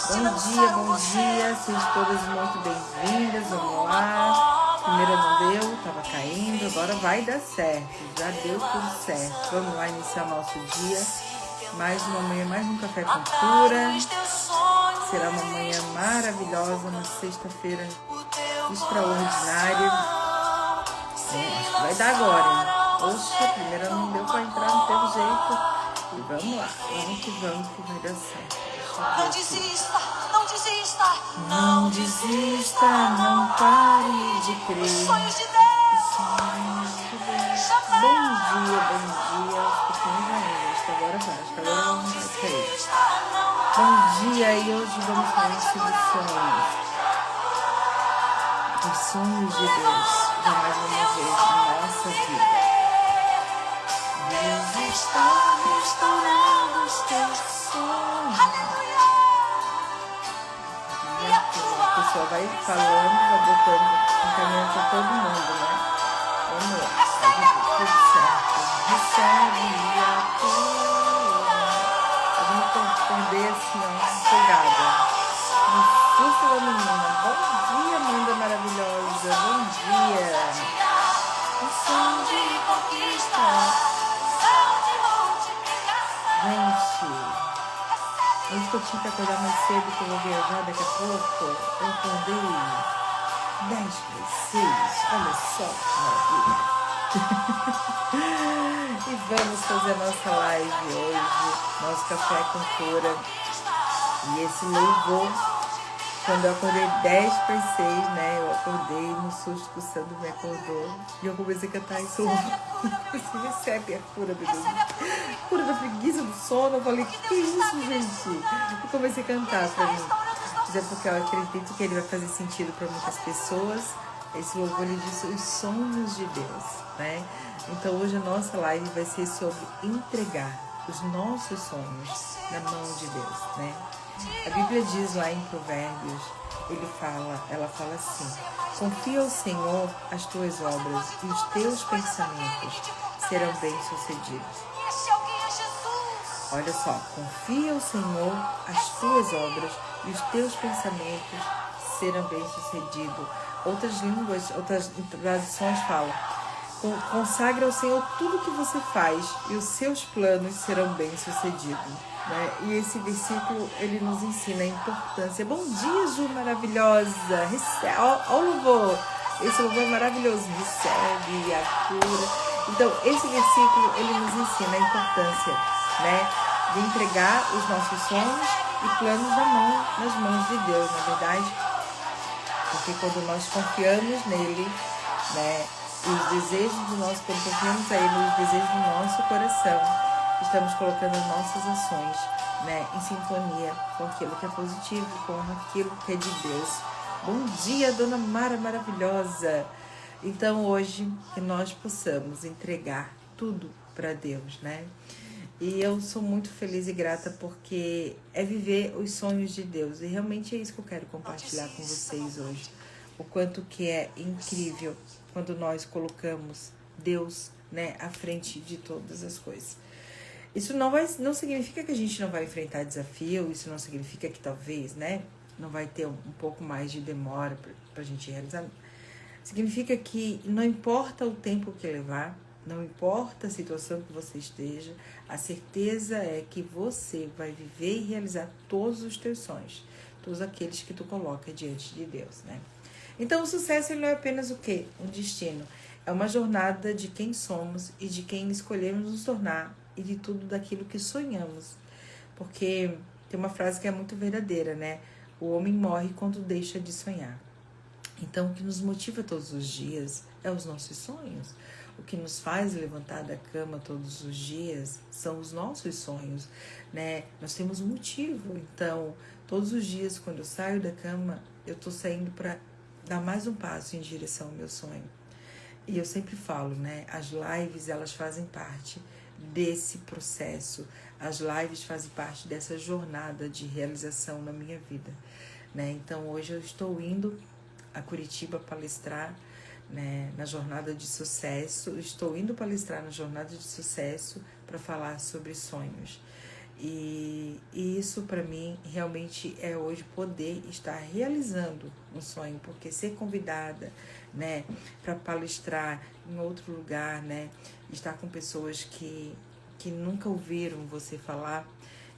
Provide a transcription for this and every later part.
Bom dia, sejam todas muito bem-vindas, vamos lá. Primeira não deu, tava caindo, agora vai dar certo, já deu tudo certo. Vamos lá iniciar o nosso dia, mais uma manhã, mais um Café com Cura. Será uma manhã maravilhosa, uma sexta-feira extraordinária. Acho que vai dar agora, hein? Poxa, a primeira não deu pra entrar, não teve jeito. E vamos lá, vamos que vai dar certo. Não desista, não desista. Não desista, não pare de crer. Os sonhos de Deus. Bom dia. Aos pequenos ainda, acho que agora vai. Acho que agora vamos vai. Bom dia, e hoje vamos falar sobre sonhos. Os sonhos de Deus, já mais uma vez na nossa vida. Deus está restaurando os teus sonhos. Aleluia. E a A pessoa vai falando, vai botando, encaminhando para todo mundo, né? Vamos lá, tudo certo. Recebe a tua. Vamos perder assim, ó, pegada. No susto da menina. Bom dia, Amanda maravilhosa. Bom dia. O som de conquista. Gente, antes que eu tinha que acordar mais cedo, que eu vou viajar daqui a pouco, eu acordei 10:06, olha só que maravilha. E vamos fazer a nossa live hoje, nosso Café com Cura. E esse louvor, quando eu acordei 10:06, né, eu acordei no susto que o Sandro me acordou. E eu comecei a cantar esse louvor. Recebe a cura, meu Deus. Cura da preguiça, do sono. Eu falei, que é isso, gente? E comecei a cantar pra mim. Mas é porque eu acredito que ele vai fazer sentido para muitas pessoas. Esse louvor, ele diz os sonhos de Deus, né? Então hoje a nossa live vai ser sobre entregar os nossos sonhos na mão de Deus, né? A Bíblia diz lá em Provérbios, ela fala assim: confia ao Senhor as tuas obras e os teus pensamentos serão bem-sucedidos. Olha só, confia ao Senhor as tuas obras e os teus pensamentos serão bem-sucedidos. Outras traduções falam: consagra ao Senhor tudo que você faz e os seus planos serão bem-sucedidos. Né? E esse versículo, ele nos ensina a importância. Bom dia, Ju maravilhosa. Recebe, ó o louvor. Esse louvor é maravilhoso. Recebe a cura. Então, esse versículo, ele nos ensina a importância, né, de entregar os nossos sonhos e planos nas mãos de Deus, na verdade. Porque quando nós confiamos nele, né, os desejos do nosso, quando confiamos a ele, os desejos do nosso coração, estamos colocando as nossas ações, né, em sintonia com aquilo que é positivo, com aquilo que é de Deus. Bom dia, Dona Mara maravilhosa! Então, hoje, que nós possamos entregar tudo para Deus, né? E eu sou muito feliz e grata porque é viver os sonhos de Deus. E realmente é isso que eu quero compartilhar com vocês hoje. O quanto que é incrível quando nós colocamos Deus, né, à frente de todas as coisas. Isso não significa que a gente não vai enfrentar desafio, isso não significa que talvez, né, não vai ter um pouco mais de demora para a gente realizar. Significa que não importa o tempo que levar, não importa a situação que você esteja, a certeza é que você vai viver e realizar todos os teus sonhos, todos aqueles que tu coloca diante de Deus, né? Então o sucesso, ele não é apenas o quê? Um destino. É uma jornada de quem somos e de quem escolhemos nos tornar e de tudo daquilo que sonhamos. Porque tem uma frase que é muito verdadeira, né? O homem morre quando deixa de sonhar. Então, o que nos motiva todos os dias é os nossos sonhos. O que nos faz levantar da cama todos os dias são os nossos sonhos, né? Nós temos um motivo. Então, todos os dias, quando eu saio da cama, eu estou saindo para dar mais um passo em direção ao meu sonho. E eu sempre falo, né? As lives, elas fazem parte desse processo. As lives fazem parte dessa jornada de realização na minha vida, né? Então, hoje eu estou indo a Curitiba palestrar, né, na jornada de sucesso. Estou indo palestrar na jornada de sucesso para falar sobre sonhos. E isso para mim realmente é hoje poder estar realizando um sonho, porque ser convidada, né, para palestrar em outro lugar, né, estar com pessoas que nunca ouviram você falar,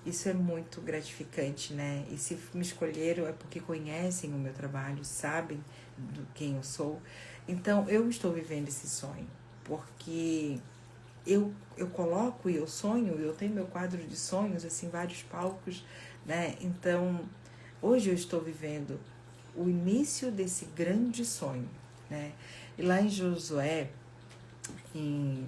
isso é muito gratificante, né? E se me escolheram é porque conhecem o meu trabalho, sabem quem eu sou. Então eu estou vivendo esse sonho, porque eu coloco e eu sonho, eu tenho meu quadro de sonhos, assim, vários palcos, né? Então, hoje eu estou vivendo o início desse grande sonho, né? E lá em Josué, em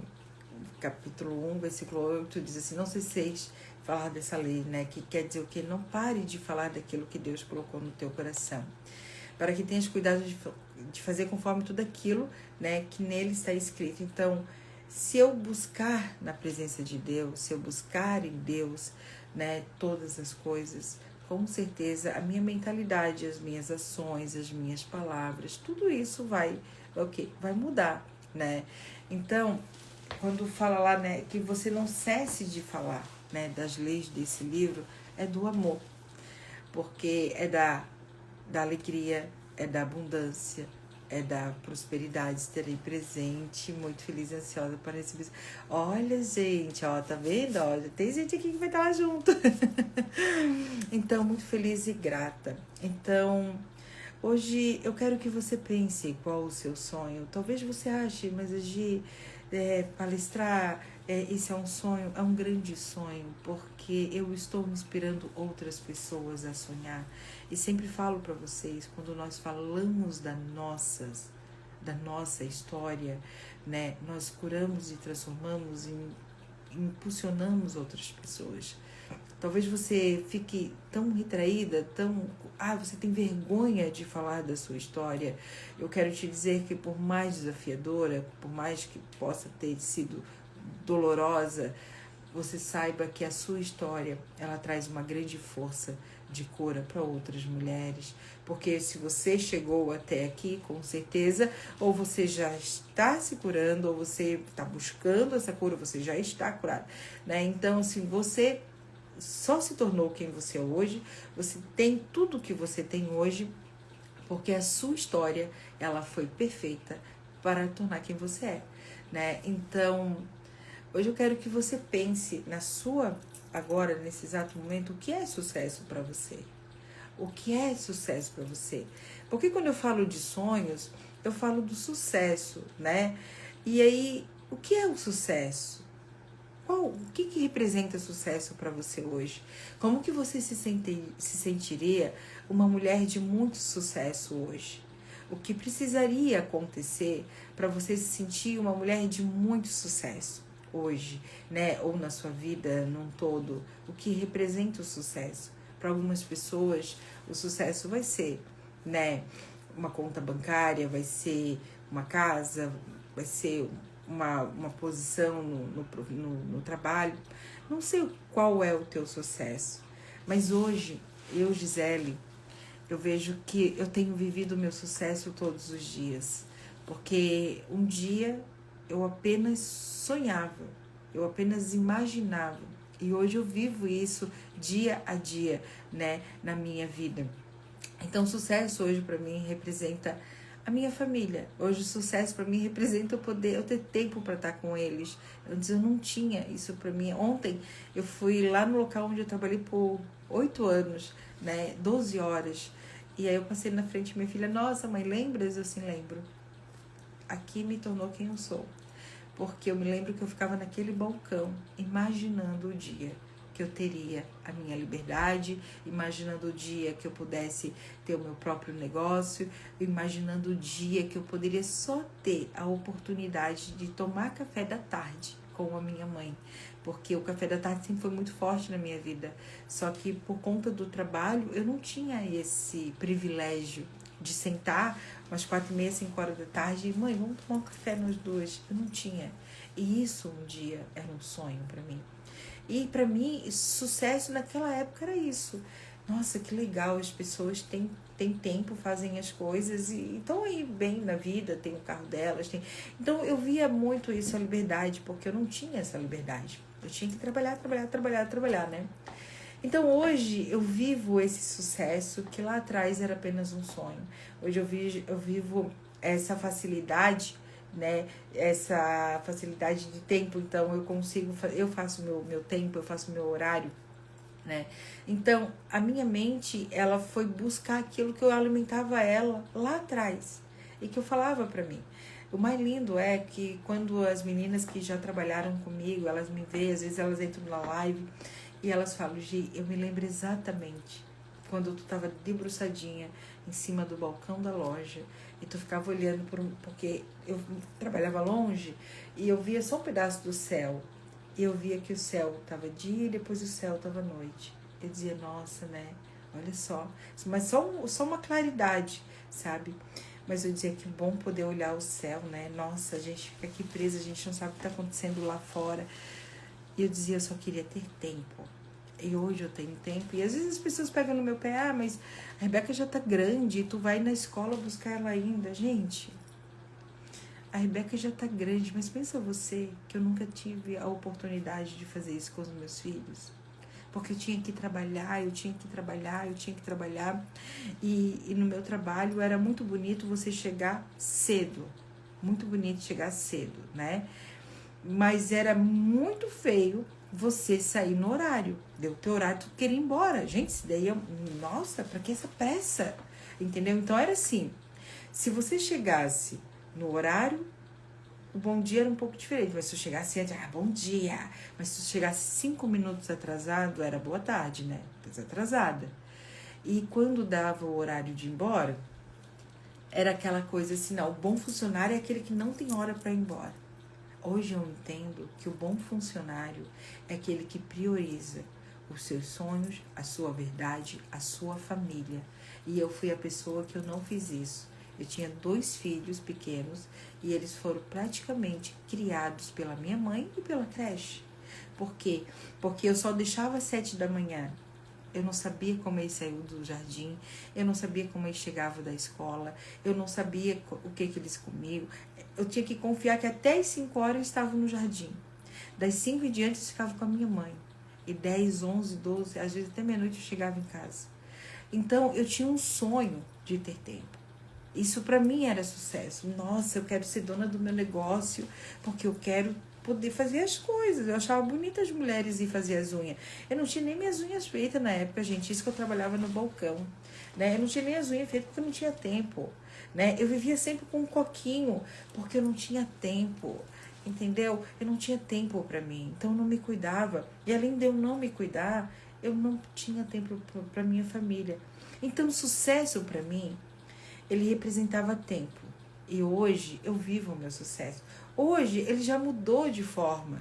capítulo 1, versículo 8, diz assim, não cesseis falar dessa lei, né? Que quer dizer o quê? Não pare de falar daquilo que Deus colocou no teu coração, para que tenhas cuidado de fazer conforme tudo aquilo, né, que nele está escrito. Então, se eu buscar na presença de Deus, se eu buscar em Deus, né, todas as coisas, com certeza a minha mentalidade, as minhas ações, as minhas palavras, tudo isso vai mudar, né? Então, quando fala lá, né, que você não cesse de falar, né, das leis desse livro, é do amor, porque é da alegria, é da abundância, é da prosperidade. Estarei presente, muito feliz e ansiosa para receber. Olha, gente, ó, tá vendo? Ó, tem gente aqui que vai estar lá junto. Então, muito feliz e grata. Então, hoje eu quero que você pense qual o seu sonho. Talvez você ache, mas Agi, palestrar, esse é um sonho, é um grande sonho, porque eu estou inspirando outras pessoas a sonhar. E sempre falo para vocês, quando nós falamos da nossa história, né, nós curamos e transformamos e impulsionamos outras pessoas. Talvez você fique tão retraída, você tem vergonha de falar da sua história. Eu quero te dizer que por mais desafiadora, por mais que possa ter sido dolorosa, você saiba que a sua história, ela traz uma grande força de cura para outras mulheres. Porque se você chegou até aqui, com certeza, ou você já está se curando, ou você está buscando essa cura, você já está curado, né? Então, assim, você só se tornou quem você é hoje, você tem tudo que você tem hoje, porque a sua história, ela foi perfeita para tornar quem você é, né? Então, hoje eu quero que você pense agora, nesse exato momento, o que é sucesso para você? O que é sucesso para você? Porque quando eu falo de sonhos, eu falo do sucesso, né? E aí, o que é o sucesso? O que representa sucesso para você hoje? Como que você se sentiria uma mulher de muito sucesso hoje? O que precisaria acontecer para você se sentir uma mulher de muito sucesso hoje, né? Ou na sua vida num todo? O que representa o sucesso? Para algumas pessoas, o sucesso vai ser, né, uma conta bancária, vai ser uma casa, vai ser uma posição no trabalho. Não sei qual é o teu sucesso, mas hoje, eu, Gisele, eu vejo que eu tenho vivido o meu sucesso todos os dias, porque um dia eu apenas sonhava, eu apenas imaginava, e hoje eu vivo isso dia a dia, né, na minha vida. Então, sucesso hoje para mim representa a minha família. Hoje o sucesso para mim representa eu ter tempo para estar com eles. Antes eu não tinha isso para mim. Ontem eu fui lá no local onde eu trabalhei por 8 anos, né, 12 horas. E aí eu passei na frente da minha filha, nossa mãe, lembras? Eu assim, lembro. Aqui me tornou quem eu sou. Porque eu me lembro que eu ficava naquele balcão, imaginando o dia que eu teria a minha liberdade, imaginando o dia que eu pudesse ter o meu próprio negócio, imaginando o dia que eu poderia só ter a oportunidade de tomar café da tarde com a minha mãe, porque o café da tarde sempre foi muito forte na minha vida, só que por conta do trabalho eu não tinha esse privilégio de sentar umas 4h30, 5 horas da tarde e, mãe, vamos tomar um café nós duas. Eu não tinha. E isso um dia era um sonho para mim. E para mim, sucesso naquela época era isso. Nossa, que legal, as pessoas têm tempo, fazem as coisas e estão aí bem na vida, tem o carro delas. Então eu via muito isso, a liberdade, porque eu não tinha essa liberdade. Eu tinha que trabalhar, né? Então hoje eu vivo esse sucesso que lá atrás era apenas um sonho. Hoje eu vivo essa facilidade, né? Essa facilidade de tempo. Então eu faço meu tempo, eu faço meu horário, né? Então a minha mente, ela foi buscar aquilo que eu alimentava ela lá atrás e que eu falava pra mim. O mais lindo é que quando as meninas que já trabalharam comigo, elas me veem, às vezes elas entram na live e elas falam: Gi, eu me lembro exatamente quando tu tava debruçadinha em cima do balcão da loja e tu ficava olhando porque eu trabalhava longe e eu via só um pedaço do céu. E eu via que o céu tava dia e depois o céu tava noite. Eu dizia: nossa, né? Olha só. Mas só uma claridade, sabe? Mas eu dizia: que bom poder olhar o céu, né? Nossa, a gente fica aqui presa, a gente não sabe o que está acontecendo lá fora. E eu dizia: eu só queria ter tempo. E hoje eu tenho tempo. E às vezes as pessoas pegam no meu pé: ah, mas a Rebeca já tá grande e tu vai na escola buscar ela ainda. Gente, a Rebeca já tá grande, mas pensa você que eu nunca tive a oportunidade de fazer isso com os meus filhos. Porque eu tinha que trabalhar. E no meu trabalho era muito bonito você chegar cedo. Muito bonito chegar cedo, né? Mas era muito feio você sair no horário. Deu teu horário, tu queria ir embora. Gente, isso daí nossa, pra que essa pressa? Entendeu? Então era assim, se você chegasse no horário, o bom dia era um pouco diferente, mas se eu chegasse antes, bom dia. Mas se eu chegasse 5 minutos atrasado, era boa tarde, né? Mas atrasada. E quando dava o horário de ir embora, era aquela coisa assim, não, o bom funcionário é aquele que não tem hora para ir embora. Hoje eu entendo que o bom funcionário é aquele que prioriza os seus sonhos, a sua verdade, a sua família. E eu fui a pessoa que eu não fiz isso. Eu tinha 2 filhos pequenos e eles foram praticamente criados pela minha mãe e pela creche. Por quê? Porque eu só deixava às 7 da manhã. Eu não sabia como eles saíam do jardim, eu não sabia como eles chegavam da escola, eu não sabia o que eles comiam. Eu tinha que confiar que até as 5 horas eu estava no jardim. Das 5 em diante eu ficava com a minha mãe. E 10, 11, 12, às vezes até meia-noite eu chegava em casa. Então eu tinha um sonho de ter tempo. Isso pra mim era sucesso. Nossa, eu quero ser dona do meu negócio, porque eu quero poder fazer as coisas. Eu achava bonita as mulheres ir fazer as unhas. Eu não tinha nem minhas unhas feitas na época, gente. Isso que eu trabalhava no balcão, né? Eu não tinha nem as unhas feitas porque eu não tinha tempo, né? Eu vivia sempre com um coquinho, porque eu não tinha tempo, entendeu? Eu não tinha tempo pra mim, então eu não me cuidava. E além de eu não me cuidar, eu não tinha tempo pra minha família. Então, o sucesso pra mim, ele representava tempo. E hoje eu vivo o meu sucesso. Hoje ele já mudou de forma,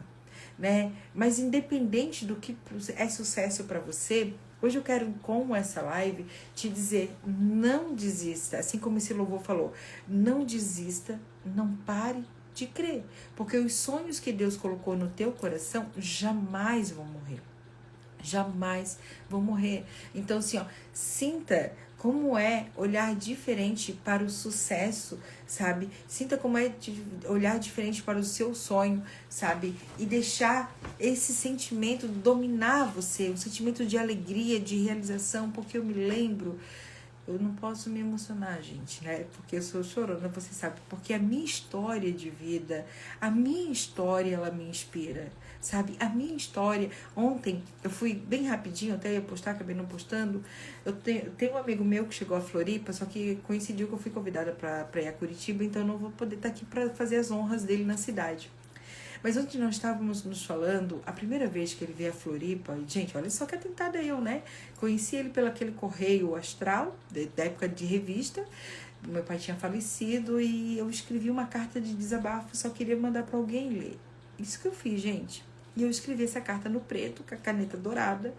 né? Mas independente do que é sucesso para você, hoje eu quero, com essa live, te dizer: não desista. Assim como esse louvor falou, não desista, não pare de crer. Porque os sonhos que Deus colocou no teu coração jamais vão morrer. Jamais vão morrer. Então, assim, ó, sinta como é olhar diferente para o sucesso, sabe? Sinta como é olhar diferente para o seu sonho, sabe? E deixar esse sentimento dominar você, um sentimento de alegria, de realização, porque eu me lembro, eu não posso me emocionar, gente, né? Porque eu sou chorona, você sabe. Porque a minha história de vida, a minha história, ela me inspira, sabe? A minha história... Ontem, eu fui bem rapidinho, até ia postar, acabei não postando. Eu tenho um amigo meu que chegou a Floripa, só que coincidiu que eu fui convidada para ir a Curitiba, então eu não vou poder estar aqui para fazer as honras dele na cidade. Mas ontem nós estávamos nos falando, a primeira vez que ele veio a Floripa, e, gente, olha só que atentada eu, né? Conheci ele pelo aquele correio astral, da época de revista. Meu pai tinha falecido e eu escrevi uma carta de desabafo, só queria mandar para alguém ler. Isso que eu fiz, gente. E eu escrevi essa carta no preto, com a caneta dourada,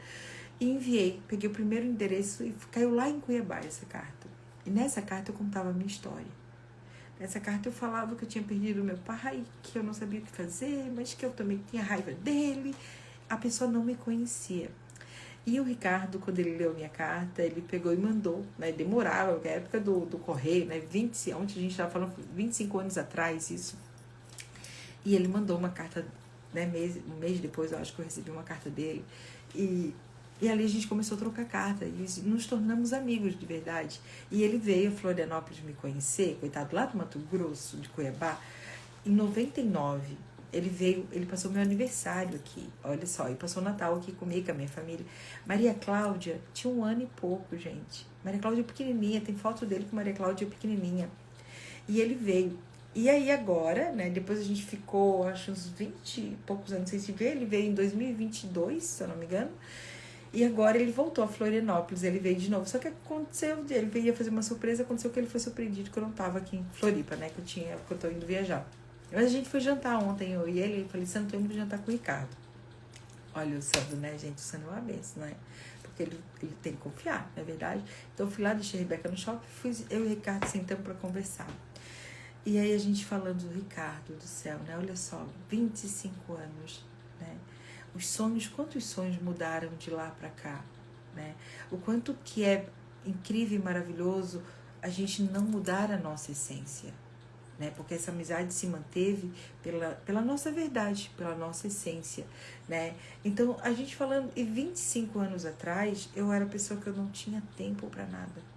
e enviei. Peguei o primeiro endereço e caiu lá em Cuiabá essa carta. E nessa carta eu contava a minha história. Nessa carta eu falava que eu tinha perdido meu pai, que eu não sabia o que fazer, mas que eu também tinha raiva dele. A pessoa não me conhecia. E o Ricardo, quando ele leu minha carta, ele pegou e mandou, né? Demorava, na época do correio, né? Ontem a gente estava falando 25 anos atrás, isso. E ele mandou uma carta né? Um mês depois, eu acho que eu recebi uma carta dele. E ali a gente começou a trocar carta e nos tornamos amigos de verdade. E ele veio a Florianópolis me conhecer, coitado, lá do Mato Grosso, de Cuiabá, em 99. Ele passou meu aniversário aqui, olha só, e passou o Natal aqui comigo, com a minha família. Maria Cláudia tinha 1 ano e pouco, gente. Maria Cláudia pequenininha, tem foto dele com Maria Cláudia pequenininha. E ele veio. E aí agora, né, depois a gente ficou, acho, uns 20 e poucos anos sem se ver. Ele veio em 2022, se eu não me engano. E agora ele voltou a Florianópolis, ele veio de novo. Só que aconteceu, ele veio fazer uma surpresa, aconteceu que ele foi surpreendido que eu não tava aqui em Floripa, né, que eu tô indo viajar. Mas a gente foi jantar ontem, eu e ele, falei, Sandro, tô indo jantar com o Ricardo. Olha o Sandro, né, gente, o Sandro é uma benção, né? Porque ele tem que confiar, não é verdade? Então eu fui lá, deixei a Rebeca no shopping, eu e o Ricardo sentamos pra conversar. E aí a gente falando do Ricardo, do céu, né? Olha só, 25 anos, né? Os sonhos, quantos sonhos mudaram de lá para cá, né? O quanto que é incrível e maravilhoso a gente não mudar a nossa essência, né? Porque essa amizade se manteve pela nossa verdade, pela nossa essência, né? Então, a gente falando, e 25 anos atrás, eu era a pessoa que eu não tinha tempo para nada.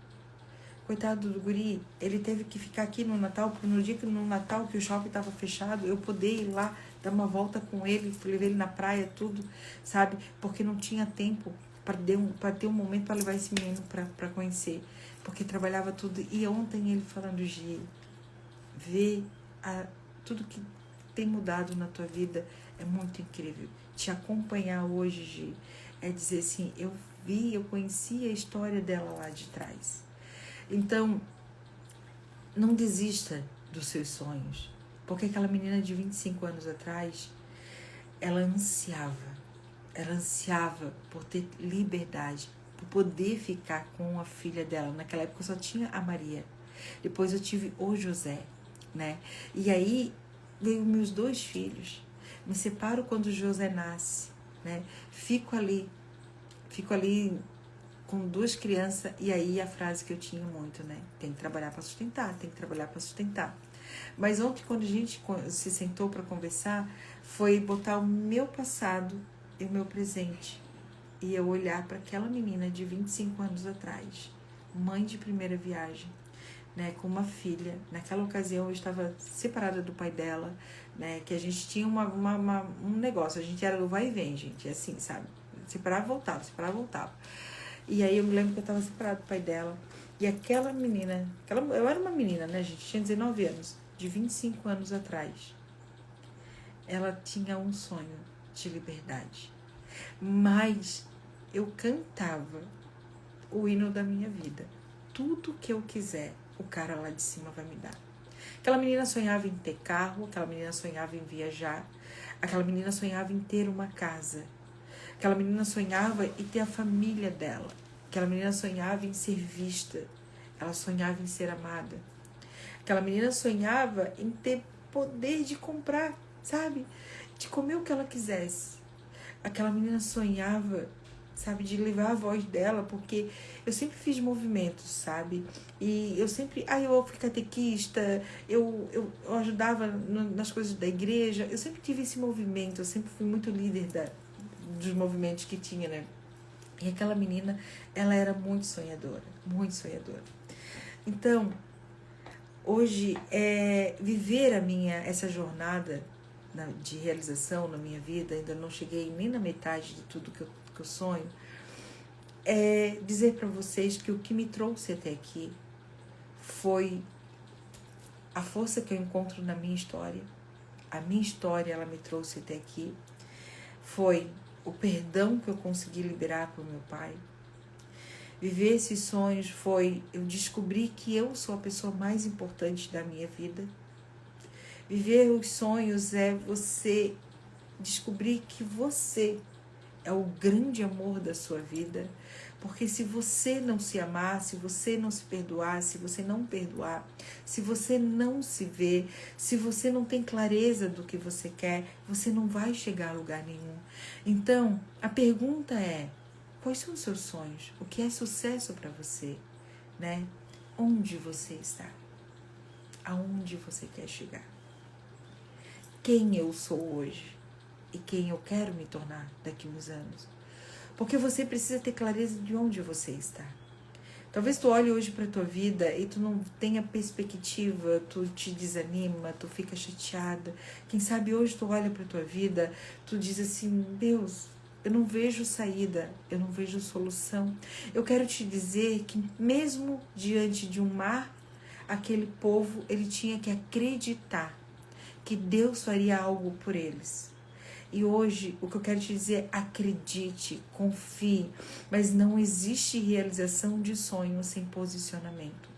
Coitado do guri, ele teve que ficar aqui no Natal, porque no dia que no Natal que o shopping estava fechado, eu poder ir lá, dar uma volta com ele, levei ele na praia, tudo, sabe? Porque não tinha tempo para ter um momento para levar esse menino para conhecer, porque trabalhava tudo. E ontem ele falando, Gi, ver tudo que tem mudado na tua vida é muito incrível. Te acompanhar hoje, Gi, é dizer assim, eu conheci a história dela lá de trás. Então, não desista dos seus sonhos, porque aquela menina de 25 anos atrás, ela ansiava por ter liberdade, por poder ficar com a filha dela. Naquela época eu só tinha a Maria, depois eu tive o José, né? E aí veio meus 2 filhos, me separo quando o José nasce, né? Fico ali com 2 crianças, e aí a frase que eu tinha muito, né? Tem que trabalhar para sustentar, tem que trabalhar para sustentar. Mas ontem, quando a gente se sentou para conversar, foi botar o meu passado e o meu presente. E eu olhar para aquela menina de 25 anos atrás, mãe de primeira viagem, né? Com uma filha. Naquela ocasião eu estava separada do pai dela, né? Que a gente tinha um negócio, a gente era do vai e vem, gente, assim, sabe? Separava, voltava. E aí eu me lembro que eu estava separada do pai dela. E aquela menina, eu era uma menina, né, gente? Tinha 19 anos, de 25 anos atrás. Ela tinha um sonho de liberdade. Mas eu cantava o hino da minha vida. Tudo que eu quiser, o cara lá de cima vai me dar. Aquela menina sonhava em ter carro, aquela menina sonhava em viajar, aquela menina sonhava em ter uma casa. Aquela menina sonhava em ter a família dela. Aquela menina sonhava em ser vista. Ela sonhava em ser amada. Aquela menina sonhava em ter poder de comprar, sabe? De comer o que ela quisesse. Aquela menina sonhava, sabe, de levar a voz dela, porque eu sempre fiz movimentos, sabe? E eu sempre, eu fui catequista, eu ajudava nas coisas da igreja, eu sempre tive esse movimento, eu sempre fui muito líder dos movimentos que tinha, né? E aquela menina, ela era muito sonhadora, muito sonhadora. Então, hoje, viver essa jornada de realização na minha vida, ainda não cheguei nem na metade de tudo que eu sonho, é dizer para vocês que o que me trouxe até aqui foi a força que eu encontro na minha história. A minha história, ela me trouxe até aqui. Foi o perdão que eu consegui liberar para o meu pai. Viver esses sonhos foi eu descobrir que eu sou a pessoa mais importante da minha vida. Viver os sonhos é você descobrir que você é o grande amor da sua vida. Porque se você não se amar, se você não se perdoar, se você não perdoar, se você não se vê, se você não tem clareza do que você quer, você não vai chegar a lugar nenhum. Então, a pergunta é, quais são os seus sonhos? O que é sucesso para você? Né? Onde você está? Aonde você quer chegar? Quem eu sou hoje? e quem eu quero me tornar daqui a uns anos. Porque você precisa ter clareza de onde você está. Talvez tu olhe hoje para tua vida e tu não tenha perspectiva, tu te desanima, tu fica chateada. Quem sabe hoje tu olha para tua vida, tu diz assim, Deus, eu não vejo saída, eu não vejo solução. Eu quero te dizer que mesmo diante de um mar, aquele povo, ele tinha que acreditar que Deus faria algo por eles. E hoje, o que eu quero te dizer é acredite, confie, mas não existe realização de sonho sem posicionamento.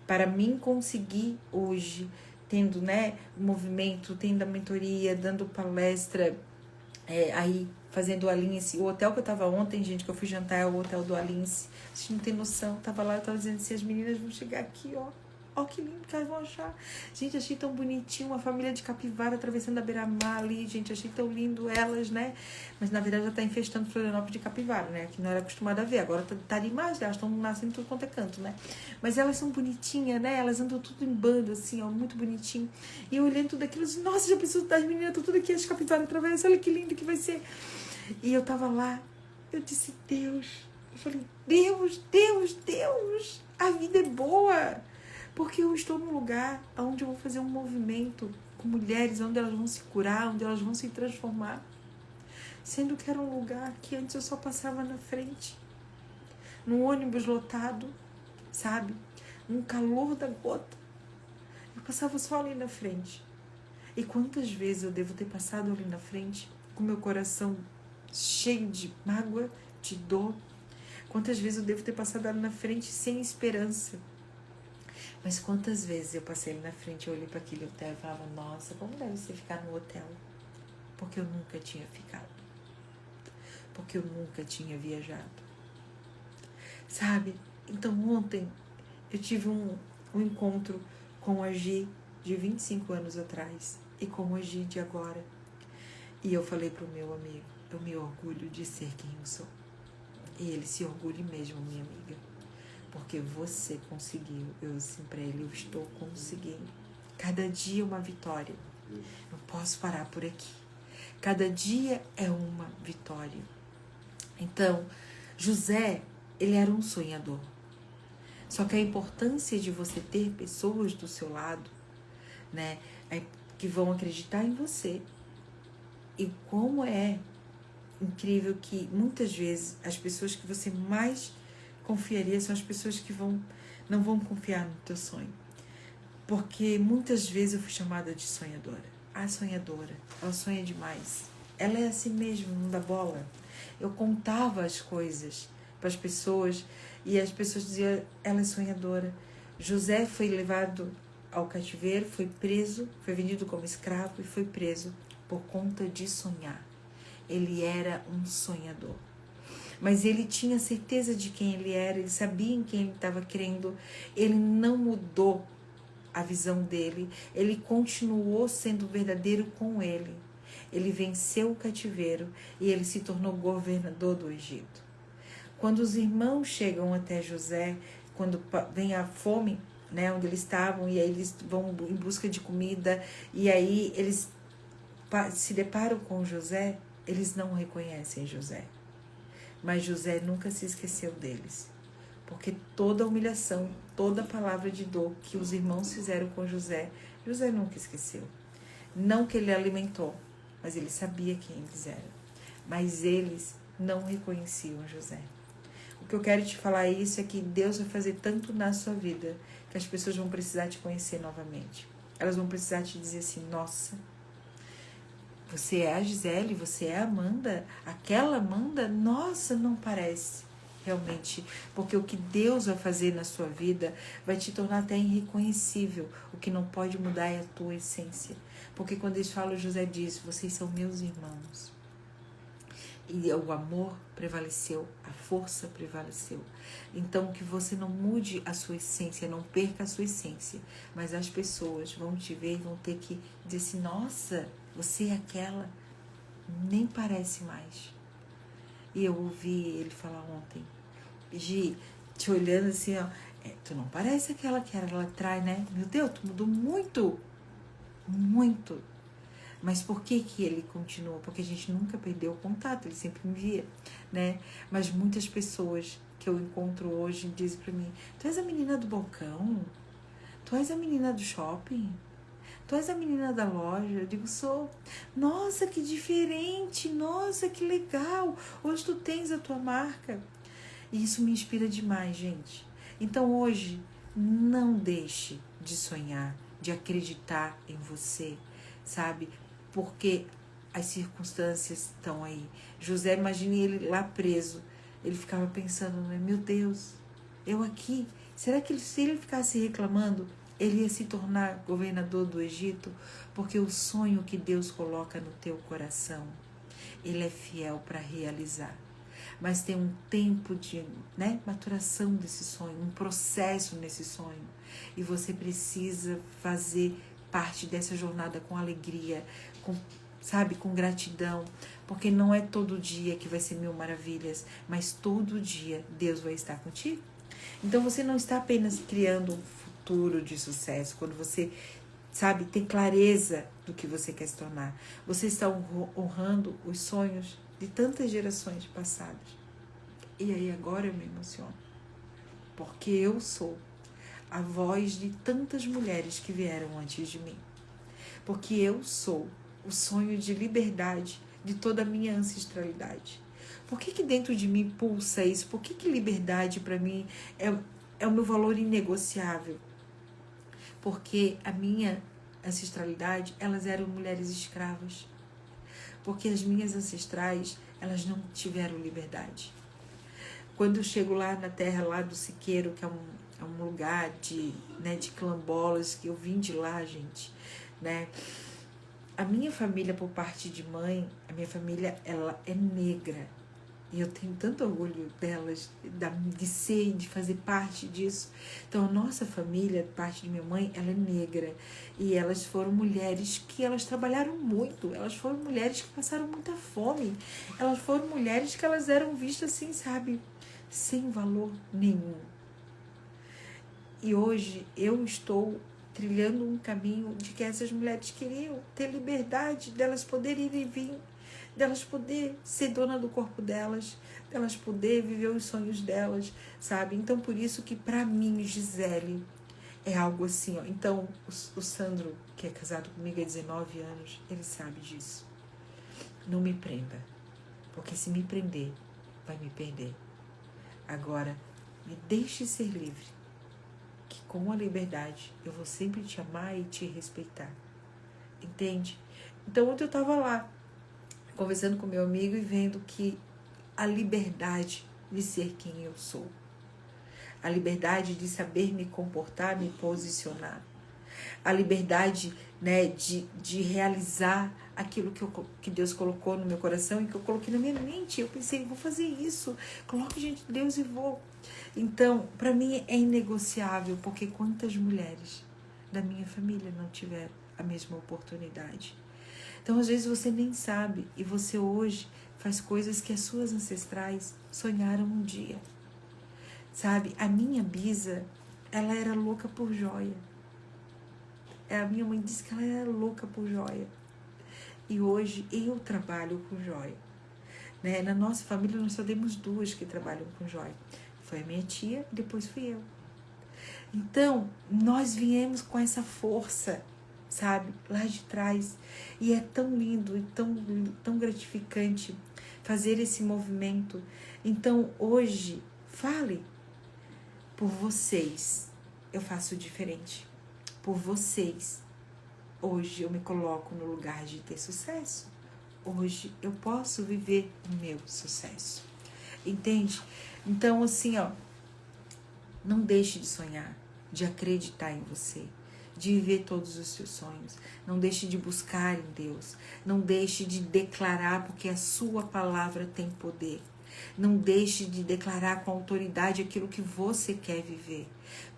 Para mim conseguir hoje, tendo movimento, tendo a mentoria, dando palestra, aí fazendo o Alince, o hotel que eu tava ontem, gente, que eu fui jantar é o hotel do Alince, vocês não tem noção, tava lá, eu tava dizendo assim, as meninas vão chegar aqui, ó que lindo que elas vão achar. Gente, achei tão bonitinho, uma família de capivara atravessando a beira-mar ali, gente, achei tão lindo elas, né? Mas na verdade já tá infestando Florianópolis de capivara, né? Que não era acostumada a ver, agora tá demais, elas estão nascendo tudo quanto é canto, né? Mas elas são bonitinhas, né? Elas andam tudo em bando, assim, ó, muito bonitinho. E eu olhando tudo aquilo, assim, nossa, já pensou das meninas, tudo aqui, as capivaras atravessam, olha que lindo que vai ser. E eu tava lá, eu disse, Deus, eu falei, Deus, a vida é boa. Porque eu estou num lugar onde eu vou fazer um movimento com mulheres, onde elas vão se curar, onde elas vão se transformar. Sendo que era um lugar que antes eu só passava na frente. Num ônibus lotado, sabe? Num calor da gota. Eu passava só ali na frente. E quantas vezes eu devo ter passado ali na frente, com meu coração cheio de mágoa, de dor. Quantas vezes eu devo ter passado ali na frente sem esperança. Mas quantas vezes eu passei ali na frente, eu olhei para aquele hotel e falava, nossa, como deve ser ficar no hotel? Porque eu nunca tinha ficado. Porque eu nunca tinha viajado. Sabe? Então ontem eu tive um encontro com a Gi de 25 anos atrás e com a Gi de agora. E eu falei pro meu amigo, eu me orgulho de ser quem eu sou. E ele se orgulha mesmo, minha amiga. Porque você conseguiu. Eu disse pra ele, eu estou conseguindo. Cada dia uma vitória. Não posso parar por aqui. Cada dia é uma vitória. Então, José, ele era um sonhador. Só que a importância de você ter pessoas do seu lado, né, que vão acreditar em você. E como é incrível que muitas vezes as pessoas que você mais confiaria são as pessoas que não vão confiar no teu sonho. Porque muitas vezes eu fui chamada de sonhadora. Sonhadora, ela sonha demais. Ela é assim mesmo, não dá bola. Eu contava as coisas para as pessoas e as pessoas diziam, ela é sonhadora. José foi levado ao cativeiro, foi preso, foi vendido como escravo e foi preso por conta de sonhar. Ele era um sonhador. Mas ele tinha certeza de quem ele era, ele sabia em quem ele estava crendo, ele não mudou a visão dele, ele continuou sendo verdadeiro com ele. Ele venceu o cativeiro e ele se tornou governador do Egito. Quando os irmãos chegam até José, quando vem a fome, né, onde eles estavam, e aí eles vão em busca de comida, e aí eles se deparam com José, eles não reconhecem José. Mas José nunca se esqueceu deles. Porque toda a humilhação, toda a palavra de dor que os irmãos fizeram com José, José nunca esqueceu. Não que ele alimentou, mas ele sabia quem eles eram. Mas eles não reconheciam José. O que eu quero te falar isso é que Deus vai fazer tanto na sua vida que as pessoas vão precisar te conhecer novamente. Elas vão precisar te dizer assim, nossa, você é a Gisele, você é a Amanda, aquela Amanda, nossa, não parece realmente, porque o que Deus vai fazer na sua vida vai te tornar até irreconhecível, o que não pode mudar é a tua essência, porque quando eles falam, José diz, vocês são meus irmãos, e o amor prevaleceu, a força prevaleceu, então que você não mude a sua essência, não perca a sua essência, mas as pessoas vão te ver e vão ter que dizer assim, nossa, você é aquela, nem parece mais. E eu ouvi ele falar ontem, Gi, te olhando assim, ó, tu não parece aquela que era lá atrás, né? Meu Deus, tu mudou muito, muito. Mas por que que ele continua? Porque a gente nunca perdeu o contato, ele sempre me via, né? Mas muitas pessoas que eu encontro hoje dizem pra mim: tu és a menina do balcão? Tu és a menina do shopping? Tu és a menina da loja? Eu digo: sou. Nossa, que diferente! Nossa, que legal! Hoje tu tens a tua marca. E isso me inspira demais, gente. Então hoje, não deixe de sonhar, de acreditar em você, sabe? Porque as circunstâncias estão aí. José, imagine ele lá preso. Ele ficava pensando, né? Meu Deus, eu aqui. Será que se ele ficasse reclamando, ele ia se tornar governador do Egito? Porque o sonho que Deus coloca no teu coração, ele é fiel para realizar. Mas tem um tempo de maturação desse sonho, um processo nesse sonho. E você precisa fazer parte dessa jornada com alegria, com gratidão. Porque não é todo dia que vai ser 1000 maravilhas, mas todo dia Deus vai estar contigo. Então você não está apenas criando um futuro de sucesso, quando você, tem clareza do que você quer se tornar. Você está honrando os sonhos de tantas gerações passadas. E aí agora eu me emociono, porque eu sou a voz de tantas mulheres que vieram antes de mim. Porque eu sou o sonho de liberdade de toda a minha ancestralidade. Por que dentro de mim pulsa isso? Por que liberdade para mim é o meu valor inegociável? Porque a minha ancestralidade, elas eram mulheres escravas. Porque as minhas ancestrais, elas não tiveram liberdade. Quando eu chego lá na terra lá do Siqueiro, que é um lugar de quilombolas, que eu vim de lá, gente, né? A minha família, por parte de mãe, a minha família, ela é negra. E eu tenho tanto orgulho delas, de ser, de fazer parte disso. Então, a nossa família, parte de minha mãe, ela é negra. E elas foram mulheres que elas trabalharam muito. Elas foram mulheres que passaram muita fome. Elas foram mulheres que elas eram vistas assim, sem valor nenhum. E hoje eu estou trilhando um caminho de que essas mulheres queriam ter liberdade, delas poderem ir e vir, delas poder ser dona do corpo delas, delas poder viver os sonhos delas, Então, por isso que para mim, Gisele, é algo assim, ó. Então, o Sandro, que é casado comigo há 19 anos, ele sabe disso. Não me prenda, porque se me prender, vai me perder. Agora, me deixe ser livre, que com a liberdade eu vou sempre te amar e te respeitar. Entende? Então, ontem eu estava lá, conversando com meu amigo e vendo que a liberdade de ser quem eu sou, a liberdade de saber me comportar, me posicionar, a liberdade, de realizar aquilo que Deus colocou no meu coração e que eu coloquei na minha mente. Eu pensei, vou fazer isso, coloque diante de Deus e vou. Então, para mim é inegociável, porque quantas mulheres da minha família não tiveram a mesma oportunidade? Então, às vezes você nem sabe e você hoje faz coisas que as suas ancestrais sonharam um dia. A minha bisa, ela era louca por joia. A minha mãe disse que ela era louca por joia. E hoje eu trabalho com joia. Na nossa família nós só temos 2 que trabalham com joia. Foi a minha tia e depois fui eu. Então, nós viemos com essa força, lá de trás. E é tão lindo e tão gratificante fazer esse movimento. Então, hoje, fale por vocês. Eu faço diferente. Por vocês. Hoje eu me coloco no lugar de ter sucesso. Hoje eu posso viver o meu sucesso. Entende? Então, assim, não deixe de sonhar, de acreditar em você, de viver todos os seus sonhos. Não deixe de buscar em Deus. Não deixe de declarar, porque a sua palavra tem poder. Não deixe de declarar com autoridade aquilo que você quer viver.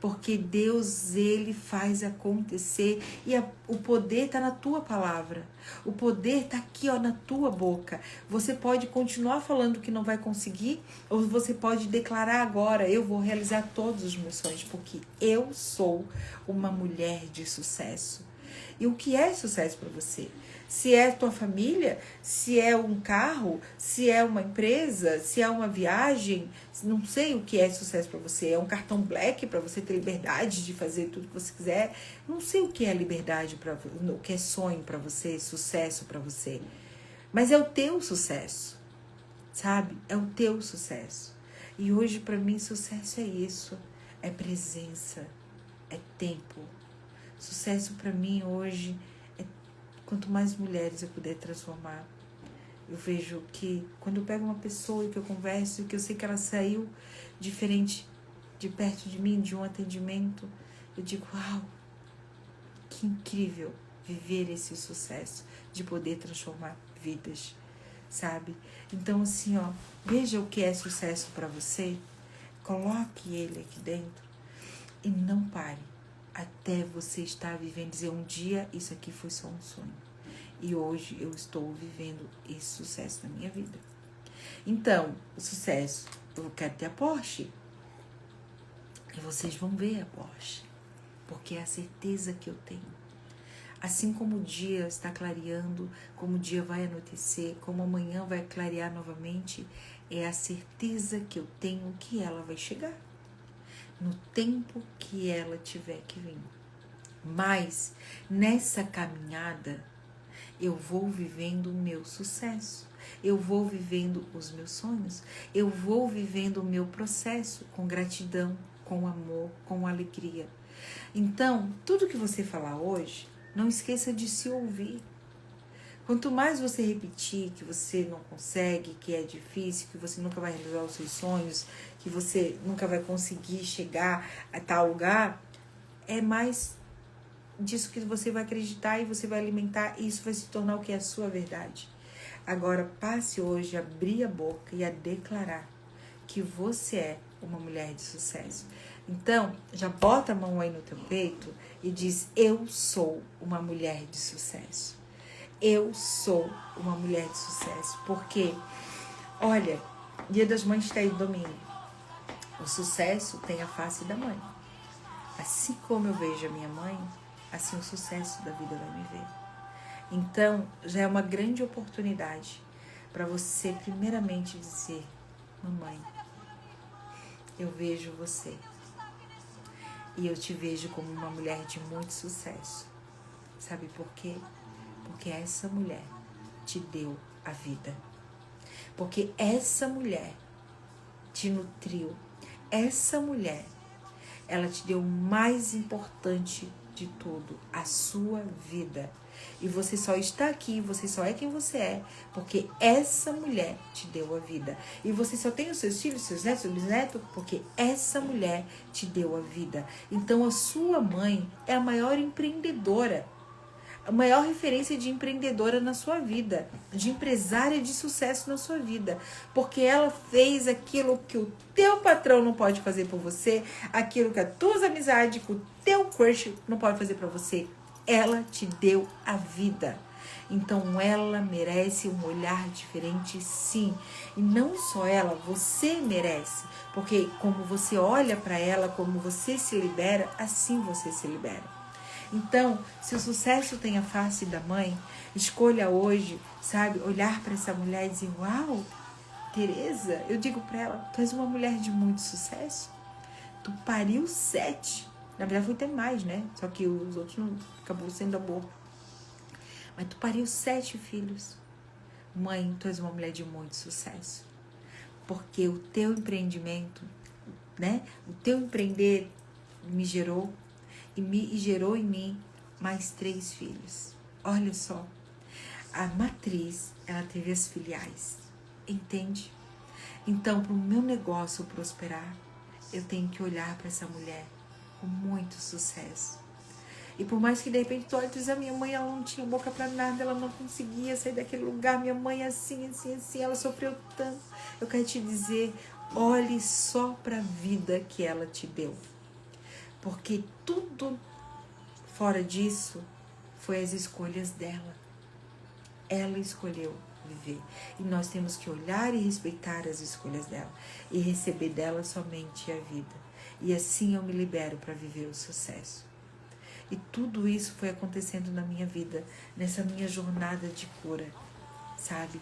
Porque Deus, Ele faz acontecer e o poder está na tua palavra. O poder está aqui, na tua boca. Você pode continuar falando que não vai conseguir, ou você pode declarar agora, eu vou realizar todos os meus sonhos, porque eu sou uma mulher de sucesso. E o que é sucesso para você? Se é tua família, se é um carro, se é uma empresa, se é uma viagem, não sei o que é sucesso para você. É um cartão black para você ter liberdade de fazer tudo que você quiser. Não sei o que é liberdade, o que é sonho para você, sucesso para você. Mas é o teu sucesso, sabe? É o teu sucesso. E hoje para mim sucesso é isso, é presença, é tempo. Sucesso para mim hoje é quanto mais mulheres eu puder transformar. Eu vejo que quando eu pego uma pessoa e que eu converso e que eu sei que ela saiu diferente de perto de mim, de um atendimento, eu digo, uau, que incrível viver esse sucesso de poder transformar vidas, sabe? Então assim, ó, veja o que é sucesso para você, coloque ele aqui dentro e não pare até você estar vivendo, dizer um dia isso aqui foi só um sonho. E hoje eu estou vivendo esse sucesso na minha vida. Então, o sucesso, eu quero ter a Porsche. E vocês vão ver a Porsche. Porque é a certeza que eu tenho. Assim como o dia está clareando, como o dia vai anoitecer, como amanhã vai clarear novamente, é a certeza que eu tenho que ela vai chegar. No tempo que ela tiver que vir. Mas, nessa caminhada, eu vou vivendo o meu sucesso, eu vou vivendo os meus sonhos, eu vou vivendo o meu processo com gratidão, com amor, com alegria. Então, tudo que você falar hoje, não esqueça de se ouvir. Quanto mais você repetir que você não consegue, que é difícil, que você nunca vai realizar os seus sonhos, que você nunca vai conseguir chegar a tal lugar, é mais disso que você vai acreditar e você vai alimentar e isso vai se tornar o que é a sua verdade. Agora, passe hoje a abrir a boca e a declarar que você é uma mulher de sucesso. Então, já bota a mão aí no teu peito e diz, eu sou uma mulher de sucesso. Eu sou uma mulher de sucesso. Porque, olha, Dia das Mães está aí domingo. O sucesso tem a face da mãe. Assim como eu vejo a minha mãe, assim o sucesso da vida vai me ver. Então, já é uma grande oportunidade para você primeiramente dizer, mamãe, eu vejo você. E eu te vejo como uma mulher de muito sucesso. Sabe por quê? Porque essa mulher te deu a vida. Porque essa mulher te nutriu. Essa mulher, ela te deu o mais importante de tudo, a sua vida. E você só está aqui, você só é quem você é, porque essa mulher te deu a vida. E você só tem os seus filhos, seus netos, seus bisnetos, porque essa mulher te deu a vida. Então a sua mãe é a maior empreendedora, a maior referência de empreendedora na sua vida, de empresária de sucesso na sua vida, porque ela fez aquilo que o teu patrão não pode fazer por você, aquilo que as tuas amizades, que o teu crush não pode fazer para você. Ela te deu a vida. Então ela merece um olhar diferente, sim. E não só ela, você merece. Porque como você olha para ela, como você se libera, assim você se libera. Então, se o sucesso tem a face da mãe, escolha hoje, sabe, olhar para essa mulher e dizer, uau, Tereza, eu digo para ela, tu és uma mulher de muito sucesso, tu pariu 7, na verdade foi até mais, né, só que os outros não, acabou sendo aborto, mas tu pariu 7 filhos, mãe, tu és uma mulher de muito sucesso, porque o teu empreendimento, né, o teu empreender me gerou, e gerou em mim mais 3 filhos. Olha só, a matriz, ela teve as filiais, entende? Então, para o meu negócio prosperar, eu tenho que olhar para essa mulher com muito sucesso. E por mais que de repente tu olhe e diz, a minha mãe, ela não tinha boca para nada, ela não conseguia sair daquele lugar, minha mãe assim, ela sofreu tanto. Eu quero te dizer, olhe só para a vida que ela te deu. Porque tudo fora disso foi as escolhas dela. Ela escolheu viver. E nós temos que olhar e respeitar as escolhas dela. E receber dela somente a vida. E assim eu me libero para viver o sucesso. E tudo isso foi acontecendo na minha vida, nessa minha jornada de cura, sabe?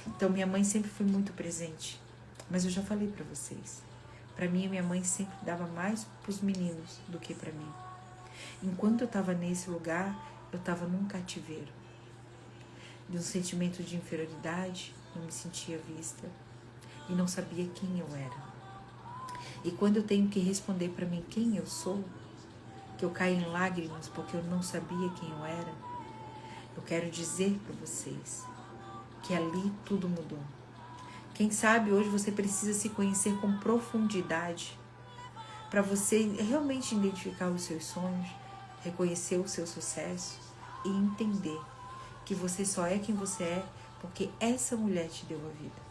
Então minha mãe sempre foi muito presente. Mas eu já falei pra vocês, pra mim minha mãe sempre dava mais pros meninos do que pra mim. Enquanto eu estava nesse lugar, eu estava num cativeiro. De um sentimento de inferioridade, não me sentia vista e não sabia quem eu era. E quando eu tenho que responder para mim quem eu sou, que eu caio em lágrimas porque eu não sabia quem eu era, eu quero dizer para vocês que ali tudo mudou. Quem sabe hoje você precisa se conhecer com profundidade para você realmente identificar os seus sonhos, reconhecer o seu sucesso e entender que você só é quem você é porque essa mulher te deu a vida.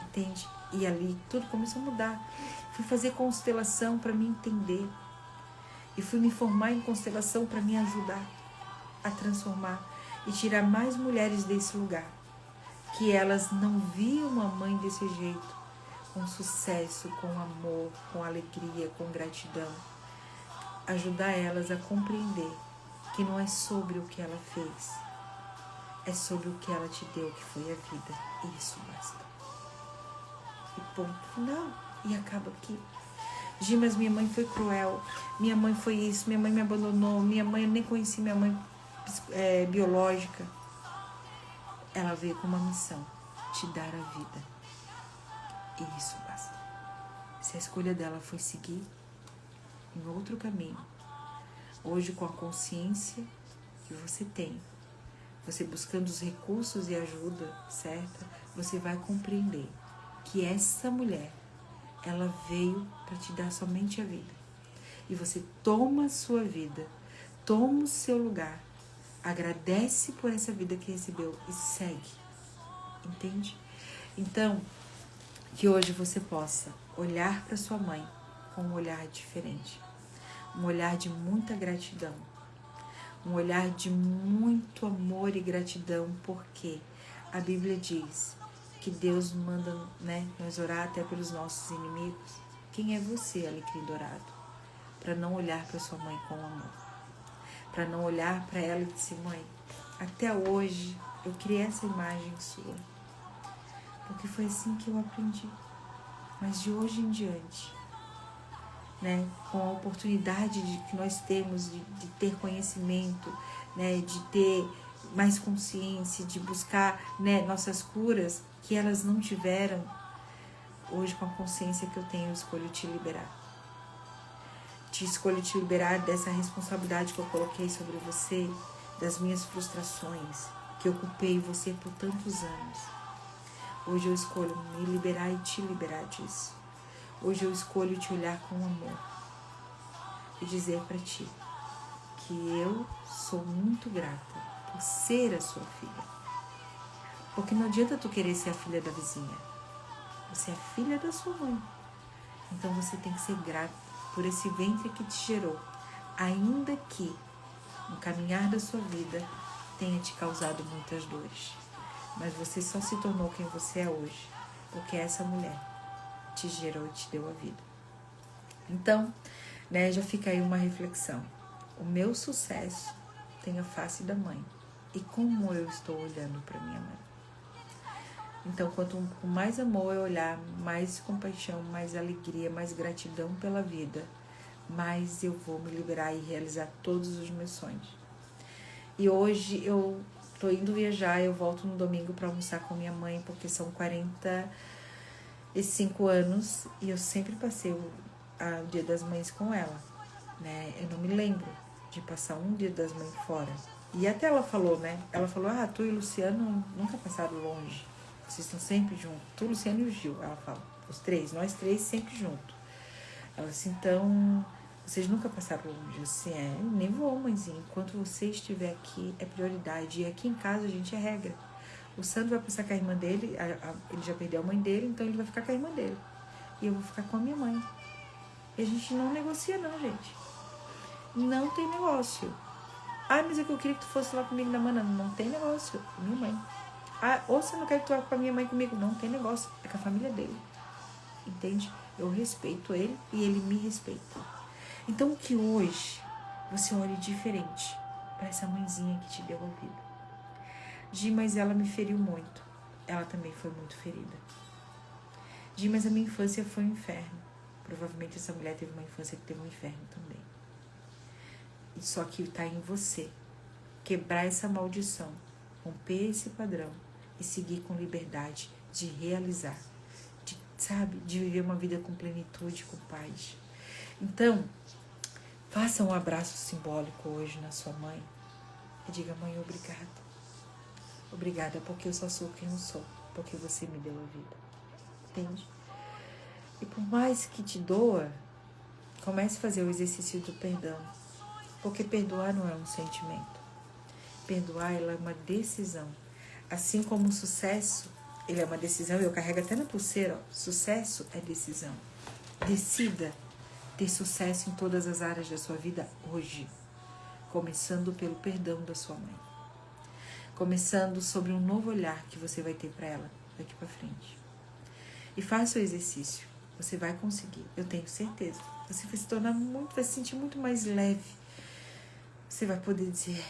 Entende? E ali tudo começou a mudar. Fui fazer constelação para me entender. E fui me formar em constelação para me ajudar a transformar e tirar mais mulheres desse lugar. Que elas não viam a mãe desse jeito, com sucesso, com amor, com alegria, com gratidão. Ajudar elas a compreender que não é sobre o que ela fez, é sobre o que ela te deu, que foi a vida. E isso basta. E ponto final. E acaba aqui. Gi, mas minha mãe foi cruel. Minha mãe foi isso. Minha mãe me abandonou. Minha mãe, eu nem conheci minha mãe biológica. Ela veio com uma missão. Te dar a vida. E isso basta. Se a escolha dela foi seguir em outro caminho, hoje com a consciência que você tem, você buscando os recursos e ajuda certa, você vai compreender que essa mulher, ela veio para te dar somente a vida. E você toma a sua vida, toma o seu lugar, agradece por essa vida que recebeu e segue. Entende? Então, que hoje você possa olhar para sua mãe com um olhar diferente. Um olhar de muita gratidão. Um olhar de muito amor e gratidão, porque a Bíblia diz que Deus manda, nós orar até pelos nossos inimigos. Quem é você, alecrim dourado? Para não olhar para sua mãe com amor. Para não olhar para ela e dizer, mãe, até hoje eu criei essa imagem sua. Porque foi assim que eu aprendi. Mas de hoje em diante, com a oportunidade que nós temos de ter conhecimento, de ter mais consciência, de buscar nossas curas que elas não tiveram, hoje com a consciência que eu tenho, eu escolho te liberar. Escolho te liberar dessa responsabilidade que eu coloquei sobre você, das minhas frustrações, que eu ocupei você por tantos anos. Hoje eu escolho me liberar e te liberar disso. Hoje eu escolho te olhar com amor e dizer para ti que eu sou muito grata por ser a sua filha. Porque não adianta tu querer ser a filha da vizinha. Você é filha da sua mãe. Então você tem que ser grata por esse ventre que te gerou, ainda que no caminhar da sua vida tenha te causado muitas dores. Mas você só se tornou quem você é hoje porque essa mulher te gerou e te deu a vida. Então, já fica aí uma reflexão. O meu sucesso tem a face da mãe. E como eu estou olhando para minha mãe? Então, quanto mais amor eu olhar, mais compaixão, mais alegria, mais gratidão pela vida, mais eu vou me liberar e realizar todos os meus sonhos. E hoje eu tô indo viajar, eu volto no domingo para almoçar com minha mãe, porque são 45 anos e eu sempre passei o Dia das Mães com ela, Eu não me lembro de passar um Dia das Mães fora. E até ela falou, Ela falou, tu e o Luciano nunca passaram longe. Vocês estão sempre juntos. Tu, Luciano e o Gil, ela fala. Os três, nós três sempre juntos. Ela disse, então, vocês nunca passaram longe. Eu disse, nem vou, mãezinha. Enquanto você estiver aqui, é prioridade. E aqui em casa, a gente é regra. O Sandro vai passar com a irmã dele, ele já perdeu a mãe dele, então ele vai ficar com a irmã dele. E eu vou ficar com a minha mãe. E a gente não negocia não, gente. Não tem negócio. Mas é que eu queria que tu fosse lá comigo na mana. Não tem negócio. Minha mãe. Ou você não quer que tu vá com a minha mãe comigo? Não tem negócio. É com a família dele. Entende? Eu respeito ele e ele me respeita. Então que hoje você olhe diferente para essa mãezinha que te deu a vida. Gi, mas ela me feriu muito. Ela também foi muito ferida. Gi, mas a minha infância foi um inferno. Provavelmente essa mulher teve uma infância que teve um inferno também. E só que está em você quebrar essa maldição, romper esse padrão e seguir com liberdade de realizar, de viver uma vida com plenitude, com paz. Então, faça um abraço simbólico hoje na sua mãe e diga: mãe, obrigada. Obrigada porque eu só sou quem eu sou, porque você me deu a vida. Entende? E por mais que te doa, comece a fazer o exercício do perdão. Porque perdoar não é um sentimento. Perdoar, ela é uma decisão. Assim como o sucesso, ele é uma decisão, eu carrego até na pulseira, ó, sucesso é decisão. Decida ter sucesso em todas as áreas da sua vida hoje. Começando pelo perdão da sua mãe. Começando sobre um novo olhar que você vai ter para ela daqui para frente. E faça o exercício. Você vai conseguir, eu tenho certeza. Você vai se tornar vai se sentir muito mais leve. Você vai poder dizer...